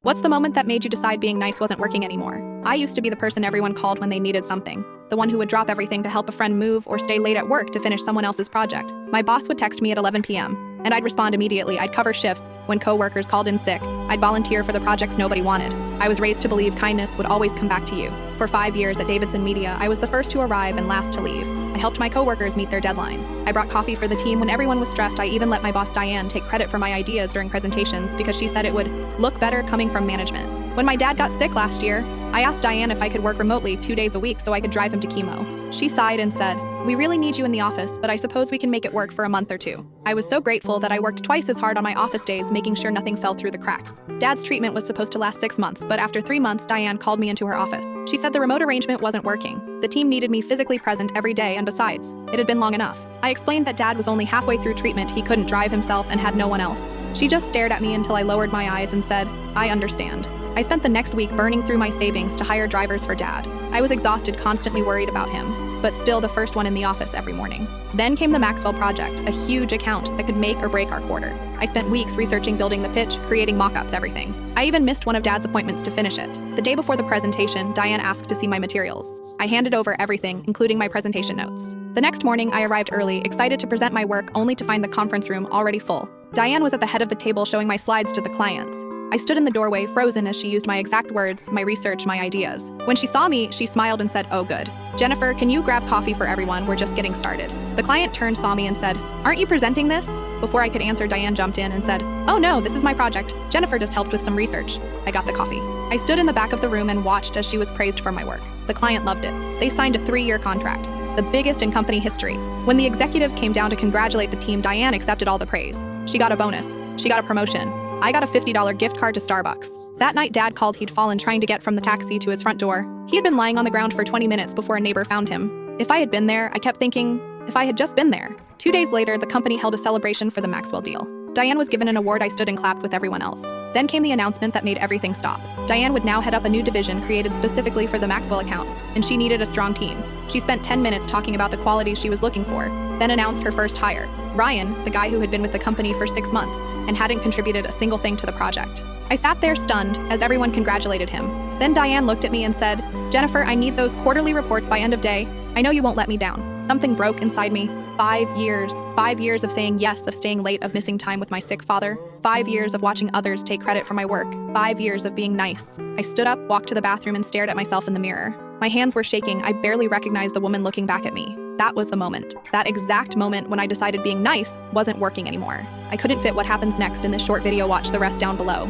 What's the moment that made you decide being nice wasn't working anymore? I used to be the person everyone called when they needed something. The one who would drop everything to help a friend move or stay late at work to finish someone else's project. My boss would text me at 11 p.m., and I'd respond immediately. I'd cover shifts when coworkers called in sick. I'd volunteer for the projects nobody wanted. I was raised to believe kindness would always come back to you. For 5 years at Davidson Media, I was the first to arrive and last to leave. I helped my coworkers meet their deadlines. I brought coffee for the team when everyone was stressed. I even let my boss Diane take credit for my ideas during presentations because she said it would look better coming from management. When my dad got sick last year, I asked Diane if I could work remotely 2 days a week so I could drive him to chemo. She sighed and said, "We really need you in the office, but I suppose we can make it work for a month or two." I was so grateful that I worked twice as hard on my office days, making sure nothing fell through the cracks. Dad's treatment was supposed to last 6 months, but after 3 months, Diane called me into her office. She said the remote arrangement wasn't working. The team needed me physically present every day, and besides, it had been long enough. I explained that Dad was only halfway through treatment, he couldn't drive himself, and had no one else. She just stared at me until I lowered my eyes and said, "I understand." I spent the next week burning through my savings to hire drivers for Dad. I was exhausted, constantly worried about him, but still the first one in the office every morning. Then came the Maxwell project, a huge account that could make or break our quarter. I spent weeks researching, building the pitch, creating mock-ups, everything. I even missed one of Dad's appointments to finish it. The day before the presentation, Diane asked to see my materials. I handed over everything, including my presentation notes. The next morning, I arrived early, excited to present my work, only to find the conference room already full. Diane was at the head of the table showing my slides to the clients. I stood in the doorway, frozen, as she used my exact words, my research, my ideas. When she saw me, she smiled and said, "Oh, good. Jennifer, can you grab coffee for everyone? We're just getting started." The client turned, saw me, and said, "Aren't you presenting this?" Before I could answer, Diane jumped in and said, "Oh no, this is my project. Jennifer just helped with some research." I got the coffee. I stood in the back of the room and watched as she was praised for my work. The client loved it. They signed a 3-year contract, the biggest in company history. When the executives came down to congratulate the team, Diane accepted all the praise. She got a bonus. She got a promotion. I got a $50 gift card to Starbucks. That night, Dad called. He'd fallen trying to get from the taxi to his front door. He had been lying on the ground for 20 minutes before a neighbor found him. If I had been there, I kept thinking, if I had just been there. 2 days later, the company held a celebration for the Maxwell deal. Diane was given an award. I stood and clapped with everyone else. Then came the announcement that made everything stop. Diane would now head up a new division created specifically for the Maxwell account, and she needed a strong team. She spent 10 minutes talking about the qualities she was looking for, then announced her first hire, Ryan, the guy who had been with the company for 6 months and hadn't contributed a single thing to the project. I sat there stunned as everyone congratulated him. Then Diane looked at me and said, "Jennifer, I need those quarterly reports by end of day. I know you won't let me down." Something broke inside me. 5 years. 5 years of saying yes, of staying late, of missing time with my sick father. 5 years of watching others take credit for my work. 5 years of being nice. I stood up, walked to the bathroom, and stared at myself in the mirror. My hands were shaking. I barely recognized the woman looking back at me. That was the moment. That exact moment when I decided being nice wasn't working anymore. I couldn't fit what happens next in this short video. Watch the rest down below.